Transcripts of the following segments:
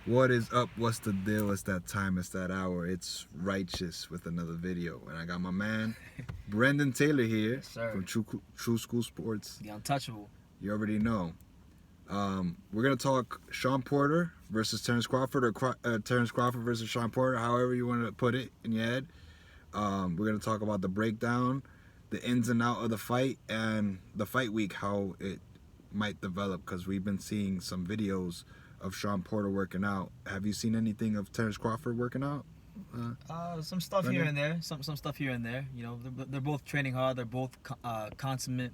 What is up? What's the deal? It's that time. It's that hour. It's Righteous with another video. And I got my man, Brendan Taylor here from True School Sports. The Untouchable. You already know. We're going to talk Shawn Porter versus Terence Crawford, or Terence Crawford versus Shawn Porter, however you want to put it in your head. We're going to talk about the breakdown, the ins and out of the fight, and the fight week, how it might develop, because we've been seeing some videos of Shawn Porter working out. Have you seen anything of Terence Crawford working out? Some stuff here and there. Some stuff here and there. You know, they're both training hard. They're both consummate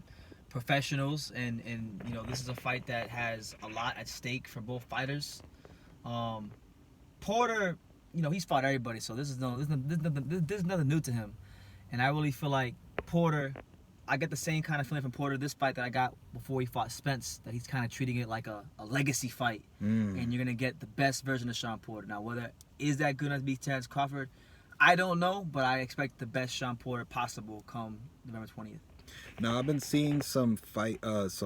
professionals, and you know, this is a fight that has a lot at stake for both fighters. Porter, you know, he's fought everybody, so this is nothing new to him. And I really feel like Porter, I get the same kind of feeling from Porter this fight that I got before he fought Spence, that he's kind of treating it like a legacy fight, and you're gonna get the best version of Shawn Porter. Now, whether is that good enough to beat Terence Crawford, I don't know, but I expect the best Shawn Porter possible come November 20th. Now, I've been seeing some workouts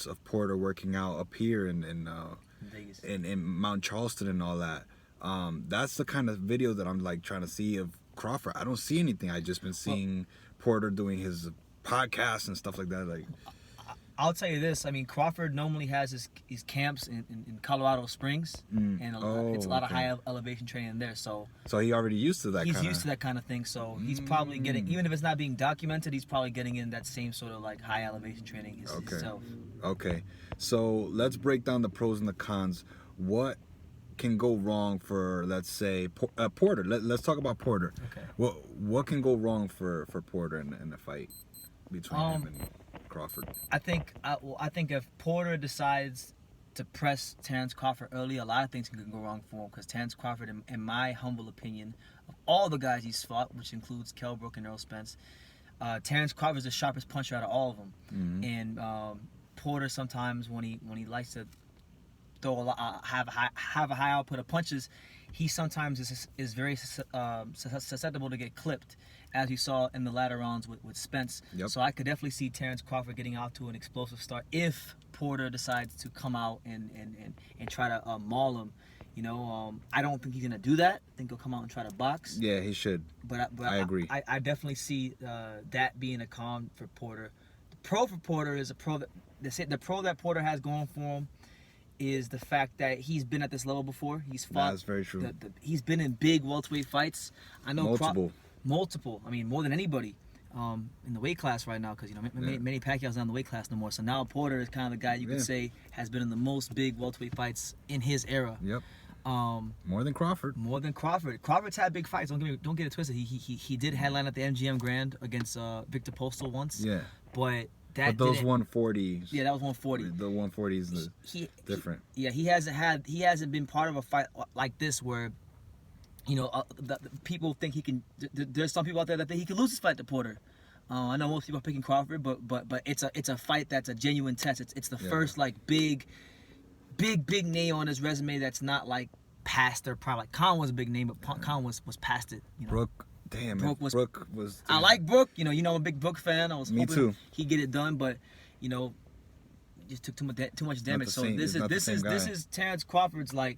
of Porter working out up here in Vegas, in Mount Charleston and all that. That's the kind of video that I'm like trying to see of Crawford. I don't see anything. I just been seeing Porter doing his podcast and stuff like that. Like, I'll tell you this. I mean, Crawford normally has his camps in Colorado Springs, and it's a lot of high elevation training there. So he already used to that. He's used to that kind of thing. So he's probably getting, even if it's not being documented, he's probably getting in that same sort of like high elevation training himself. Okay. So let's break down the pros and the cons. What can go wrong for, let's say, Porter? Let's talk about Porter. Okay. What can go wrong for Porter in the fight between him and Crawford? I think if Porter decides to press Terence Crawford early, a lot of things can go wrong for him, because Terence Crawford, in my humble opinion, of all the guys he's fought, which includes Kell Brook and Earl Spence, Terence Crawford is the sharpest puncher out of all of them. And Porter, sometimes when he likes to throw a lot, have a high output of punches, he sometimes is very susceptible to get clipped, as you saw in the latter rounds with Spence. Yep. So I could definitely see Terence Crawford getting out to an explosive start if Porter decides to come out and try to maul him. You know, I don't think he's gonna do that. I think he'll come out and try to box. Yeah, he should. But I agree. I definitely see that being a con for Porter. The pro for Porter is the pro that Porter has going for him is the fact that he's been at this level before. He's fought. That's very true. He's been in big welterweight fights. I know multiple. I mean, more than anybody in the weight class right now, because you know Manny Pacquiao's not in the weight class no more. So now Porter is kind of the guy you could say has been in the most big welterweight fights in his era. Yep. More than Crawford. More than Crawford. Crawford's had big fights. Don't get it twisted. He did headline at the MGM Grand against Victor Postal once. Yeah. But But those 140s. Yeah, that was 140. The 140s is different. He hasn't been part of a fight like this where, you know, the people think he can. There's some people out there that think he can lose this fight to Porter. I know most people are picking Crawford, but it's a fight that's a genuine test. It's the first like big name on his resume that's not like past their prime. Like Khan was a big name, but Khan was past it. You know? Brook. Damn, Brook was. I like Brook. You know, I'm a big Brook fan. I was hoping he'd get it done, but you know, just took too much damage. So this is Terence Crawford's, like,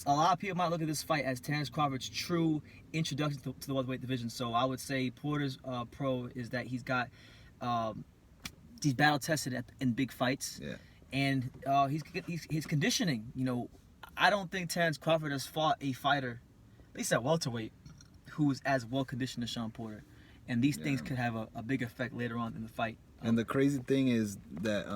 a lot of people might look at this fight as Terence Crawford's true introduction to the welterweight division. So I would say Porter's pro is that he's got he's battle tested in big fights. Yeah. And his conditioning. You know, I don't think Terence Crawford has fought a fighter, at least at welterweight, who is as well conditioned as Shawn Porter, and these things could have a big effect later on in the fight. And the crazy thing is that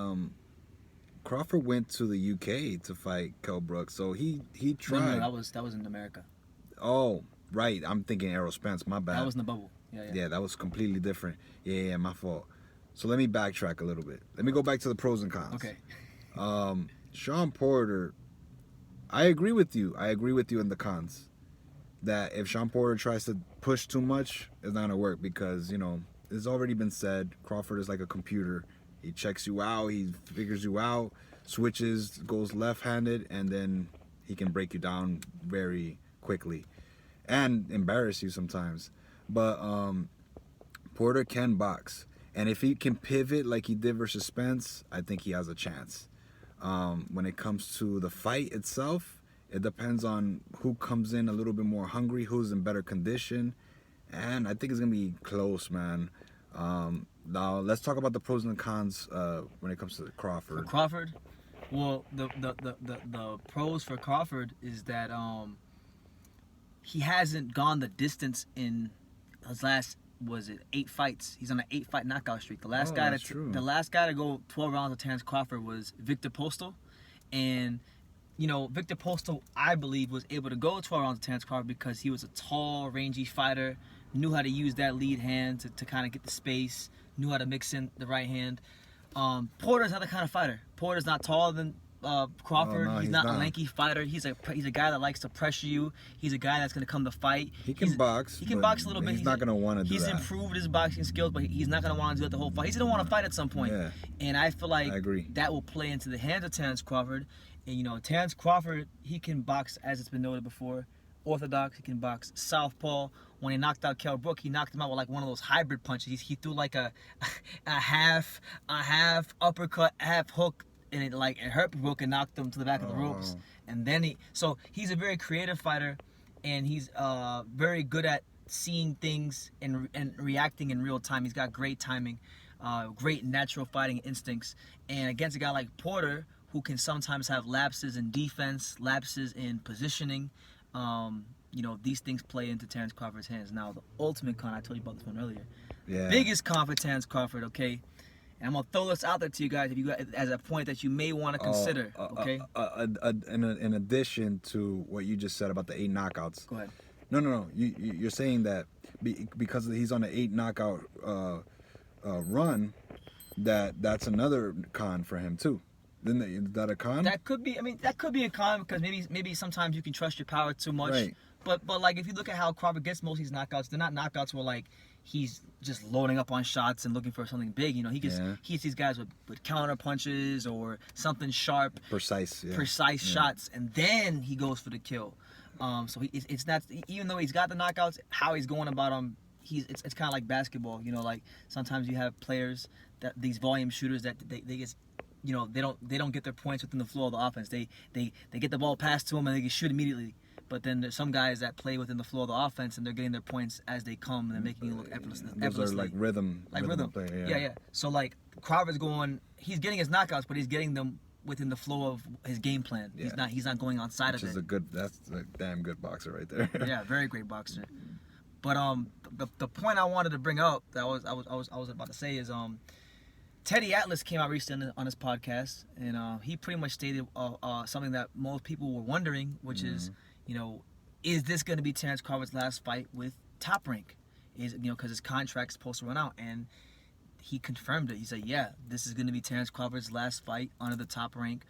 Crawford went to the UK to fight Kell Brook, so he tried. No, that was in America. Oh, right. I'm thinking Errol Spence. My bad. That was in the bubble. Yeah, that was completely different. Yeah, my fault. So let me backtrack a little bit. Let me go back to the pros and cons. Okay. Shawn Porter, I agree with you. I agree with you in the cons. That if Shawn Porter tries to push too much, it's not gonna work, because, you know, it's already been said, Crawford is like a computer. He checks you out, he figures you out, switches, goes left-handed, and then he can break you down very quickly and embarrass you sometimes. But Porter can box, and if he can pivot like he did versus Spence, I think he has a chance. When it comes to the fight itself, it depends on who comes in a little bit more hungry, who's in better condition, and I think it's gonna be close, man. Now let's talk about the pros and the cons when it comes to Crawford. For Crawford, well, the pros for Crawford is that he hasn't gone the distance in his last, was it 8 fights? He's on an 8-fight knockout streak. The last guy to go 12 rounds with Terence Crawford was Victor Postal, and Victor Postal, I believe, was able to go 12 rounds with Terence Crawford because he was a tall, rangy fighter, knew how to use that lead hand to kind of get the space, knew how to mix in the right hand. Porter's not the kind of fighter. Porter's not taller than Crawford. No, he's not a lanky fighter. He's a guy that likes to pressure you. He's a guy that's going to come to fight. He can box. He can box a little bit. He's not going to want to do that. He's improved his boxing skills, but he's not going to want to do it the whole fight. He's going to want to fight at some point. Yeah. And I feel like I agree. that will play into the hands of Terence Crawford. And Terence Crawford, he can box, as it's been noted before, orthodox. He can box southpaw. When he knocked out Kell Brook, he knocked him out with like one of those hybrid punches. He threw like a half uppercut, half hook, and it hurt Brook and knocked him to the back of the ropes. And then he's a very creative fighter, and he's very good at seeing things and reacting in real time. He's got great timing, great natural fighting instincts. And against a guy like Porter, who can sometimes have lapses in defense, lapses in positioning, these things play into Terence Crawford's hands. Now, the ultimate con, I told you about this one earlier. Yeah. Biggest con for Terence Crawford, okay? And I'm going to throw this out there to you guys as a point that you may want to consider, okay? In addition to what you just said about the 8 knockouts. Go ahead. No. You're saying that because he's on an 8 knockout run, that's another con for him, too. Is that a con? That could be. I mean, that could be a con because maybe sometimes you can trust your power too much. Right. But like if you look at how Crawford gets most of these knockouts, they're not knockouts where like he's just loading up on shots and looking for something big. He hits these guys with counter punches or something sharp, precise shots, and then he goes for the kill. So it's not, even though he's got the knockouts, how he's going about them. It's kind of like basketball. Like sometimes you have players that these volume shooters that they just. They don't get their points within the flow of the offense. They get the ball passed to them and they can shoot immediately. But then there's some guys that play within the flow of the offense and they're getting their points as they come and they're making it look effortlessly. Those are like rhythm. Play, yeah. So like Crawford's he's getting his knockouts, but he's getting them within the flow of his game plan. Yeah. He's not going outside of it. That's a damn good boxer right there. Yeah, very great boxer. But the point I wanted to bring up that I was about to say is Teddy Atlas came out recently on his podcast, and he pretty much stated something that most people were wondering, which is this going to be Terence Crawford's last fight with Top Rank? Because his contract's supposed to run out, and he confirmed it. He said, yeah, this is going to be Terence Crawford's last fight under the Top Rank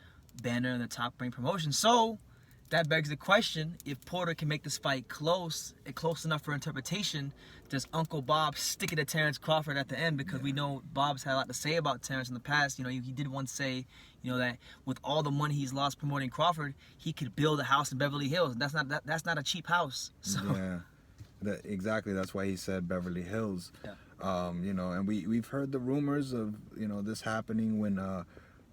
banner and the Top Rank promotion. So that begs the question, if Porter can make this fight close enough for interpretation, does Uncle Bob stick it to Terence Crawford at the end? Because we know Bob's had a lot to say about Terence in the past. He did once say, that with all the money he's lost promoting Crawford, he could build a house in Beverly Hills. That's not a cheap house. So. Yeah, exactly. That's why he said Beverly Hills. Yeah. And we've heard the rumors of this happening when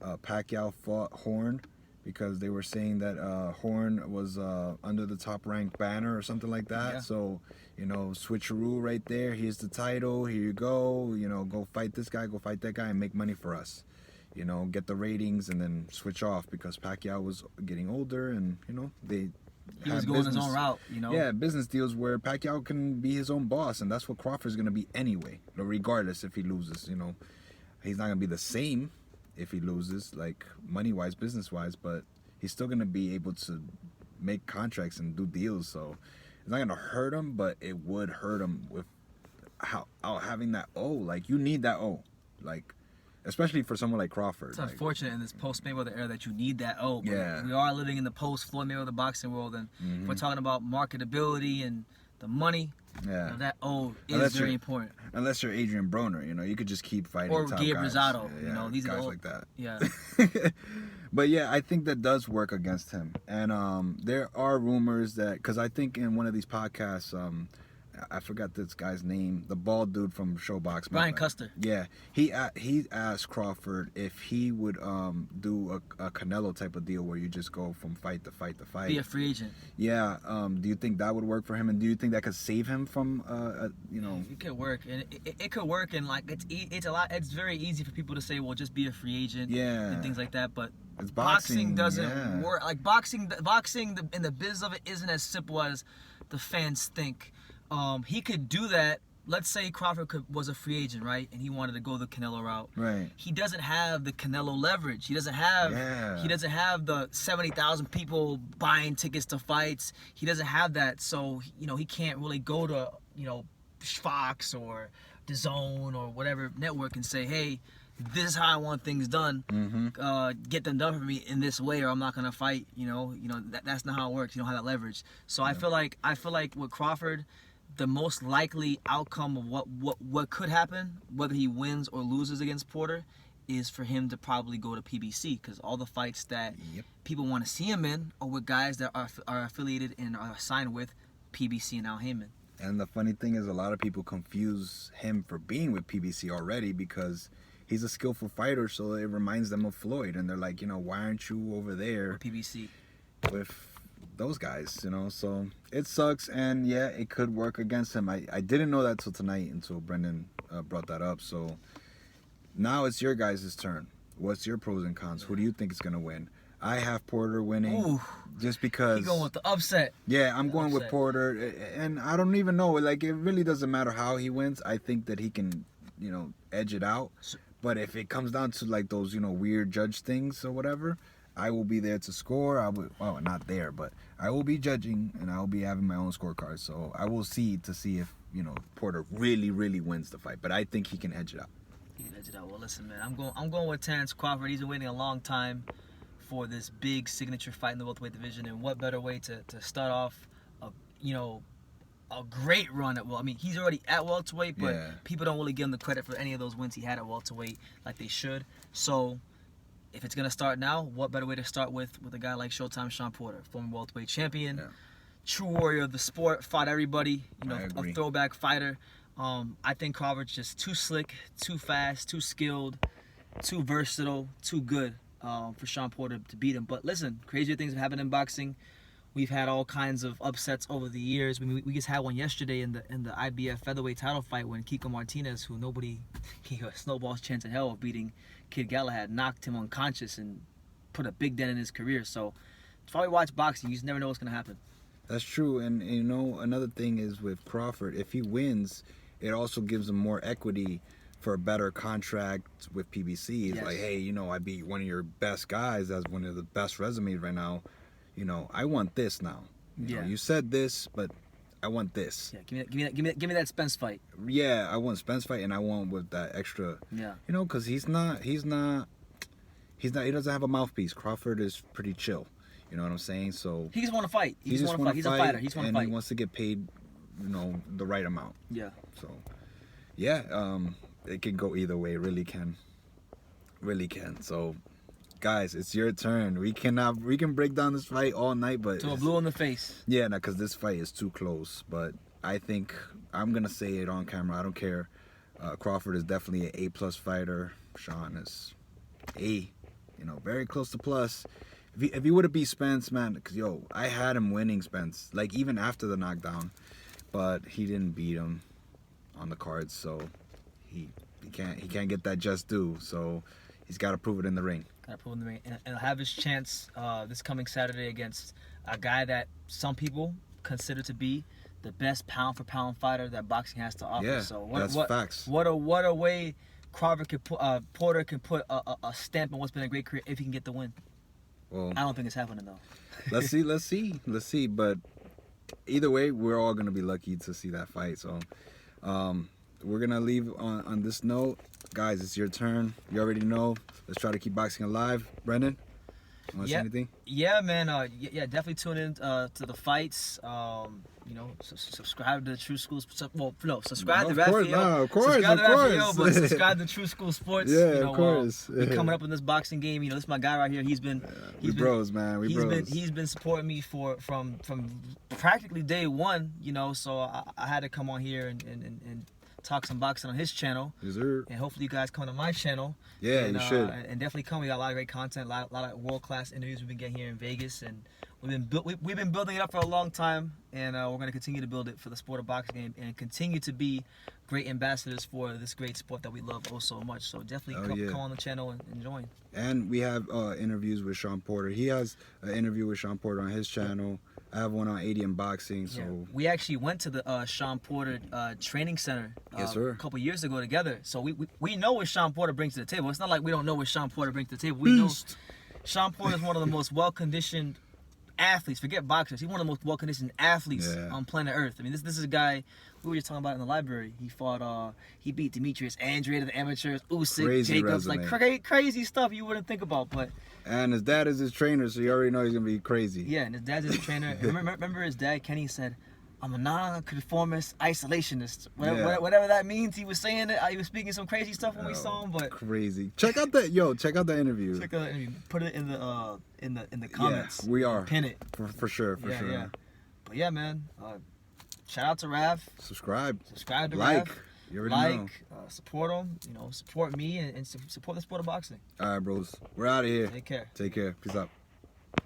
Pacquiao fought Horn. Because they were saying that Horn was under the Top Rank banner or something like that. Yeah. So, switcheroo right there. Here's the title. Here you go. Go fight this guy, go fight that guy, and make money for us. Get the ratings and then switch off because Pacquiao was getting older and, he was going his own route, Yeah, business deals where Pacquiao can be his own boss, and that's what Crawford's going to be anyway, regardless if he loses. He's not going to be the same if he loses, like money-wise, business-wise, but he's still going to be able to make contracts and do deals, so it's not going to hurt him, but it would hurt him with having that O. Like, you need that O. Like, especially for someone like Crawford. It's unfortunate in this post-Mayweather era that you need that O. But yeah. We are living in the post-Floyd Mayweather boxing world, and if we're talking about marketability and the money, that O is very important. Unless you're Adrian Broner, you could just keep fighting or top Gabe guys. Rosado, these guys are like that. Yeah. But yeah, I think that does work against him. And there are rumors that, because I think in one of these podcasts, I forgot this guy's name, the bald dude from Showbox. Brian Custer. Yeah, he asked Crawford if he would do a Canelo type of deal where you just go from fight to fight to fight. Be a free agent. Yeah. Do you think that would work for him, and do you think that could save him from It could work, and it could work, and like it's very easy for people to say, well, just be a free agent. Yeah. And things like that, but It's boxing doesn't yeah. work. Like boxing in the biz of it isn't as simple as the fans think. He could do that. Let's say Crawford was a free agent, right? And he wanted to go the Canelo route. Right. He doesn't have the Canelo leverage. He doesn't have the 70,000 people buying tickets to fights. He doesn't have that. So, he can't really go to, Fox or DAZN or whatever network and say, hey, this is how I want things done. Get them done for me in this way, or I'm not gonna fight. That's not how it works. You don't have that leverage. So I feel like with Crawford, the most likely outcome of what could happen, whether he wins or loses against Porter, is for him to probably go to PBC, because all the fights that people want to see him in are with guys that are affiliated and are signed with PBC and Al Heyman. And the funny thing is, a lot of people confuse him for being with PBC already because he's a skillful fighter, so it reminds them of Floyd, and they're like, why aren't you over there PBC with those guys, So it sucks, and yeah, it could work against him. I didn't know that till tonight until Brendan brought that up. So now it's your guys' turn. What's your pros and cons? Who do you think is gonna win? I have Porter winning. Ooh, just because. you going with the upset? Yeah, I'm going with Porter, and I don't even know. Like, it really doesn't matter how he wins. I think that he can, edge it out. But if it comes down to like those, weird judge things or whatever, I will be there to score. Not there, but I will be judging, and I will be having my own scorecard. So I will see if Porter really, really wins the fight. But I think he can edge it out. He can edge it out. Well, listen, man, I'm going with Terence Crawford. He's been waiting a long time for this big signature fight in the welterweight division, and what better way to start off a great run at he's already at welterweight, but people don't really give him the credit for any of those wins he had at welterweight like they should. So if it's gonna start now, what better way to start with a guy like Showtime Shawn Porter, former welterweight champion, true warrior of the sport, fought everybody, a throwback fighter. I think Crawford's just too slick, too fast, too skilled, too versatile, too good for Shawn Porter to beat him. But listen, crazier things have happened in boxing. We've had all kinds of upsets over the years. We just had one yesterday in the IBF featherweight title fight when Kiko Martinez, who he had a snowball's chance in hell of beating Kid Galahad, knocked him unconscious and put a big dent in his career. So that's why we watch boxing. You just never know what's gonna happen. That's true, and another thing is with Crawford, if he wins, it also gives him more equity for a better contract with PBC. It's like, hey, I beat one of your best guys. That's one of the best resumes right now. I want this now. You said this, but I want this. Yeah, give me that Spence fight. Yeah, I want Spence fight, and I want with that extra. Yeah. Because he doesn't have a mouthpiece. Crawford is pretty chill. You know what I'm saying? So he just want to fight. He just want to fight. He's a fighter. He just want to fight. He wants to get paid, the right amount. Yeah. So, yeah, it can go either way. It really can. Really can. So, guys, it's your turn. We can break down this fight all night, but to a blue in the face. Yeah, because this fight is too close. But I think I'm gonna say it on camera. I don't care. Crawford is definitely an A+ fighter. Shawn is A. Very close to plus. If he would have beat Spence, man, because I had him winning Spence, like even after the knockdown, but he didn't beat him on the cards, so he can't get that just due. So he's got to prove it in the ring. Got to prove it in the ring, and have his chance this coming Saturday against a guy that some people consider to be the best pound for pound fighter that boxing has to offer. Yeah, so that's facts. What a way Crawford could Porter can put a stamp on what's been a great career if he can get the win. Well, I don't think it's happening though. Let's see. But either way, we're all gonna be lucky to see that fight. So, we're gonna leave on this note, guys. It's your turn. You already know. Let's try to keep boxing alive. Brendan, you want to say anything? Yeah, man. Yeah, definitely tune in to the fights. You know, subscribe to True School. Well, no, subscribe to Of course, Raphael. of course, subscribe to of Raphael, course. but subscribe to True School Sports. Yeah, you know, of course. we coming up in this boxing game. You know, this is my guy right here. He's been bros, man. We bros. He's been supporting me from practically day one. You know, so I had to come on here and talk some boxing on his channel. Yes, sir. And hopefully you guys come to my channel. Yeah, and, you should. And definitely come. We got a lot of great content, a lot of world-class interviews we've been getting here in Vegas, and we've been building it up for a long time, and we're going to continue to build it for the sport of boxing game and continue to be great ambassadors for this great sport that we love oh so much. So definitely come on the channel and join. And we have interviews with Shawn Porter. He has an interview with Shawn Porter on his channel. I have one on 80 and boxing. So we actually went to the Shawn Porter training center yes, sir. a couple years ago together. So we know what Shawn Porter brings to the table. It's not like we don't know what Shawn Porter brings to the table. We know Shawn Porter is one of the most well-conditioned athletes. Forget boxers. He's one of the most well-conditioned athletes on planet Earth. I mean, this is a guy we were just talking about in the library. He fought. He beat Demetrius Andrade at the amateurs. Usyk, Crazy Jacobs, resume. like crazy stuff you wouldn't think about, but. And his dad is his trainer, so you already know he's gonna be crazy. Yeah, and his dad's his trainer. Remember his dad, Kenny, said, "I'm a non-conformist isolationist." Whatever that means. He was saying it. He was speaking some crazy stuff when we saw him, but crazy. Check out that interview. Check out the interview. Put it in the comments. Yeah, we are. Pin it for sure. Yeah. But yeah, man. Shout out to Rav. Subscribe to Rav. You already know. Support him. You know, support me and support the sport of boxing. All right, bros. We're out of here. Take care. Take care. Peace out.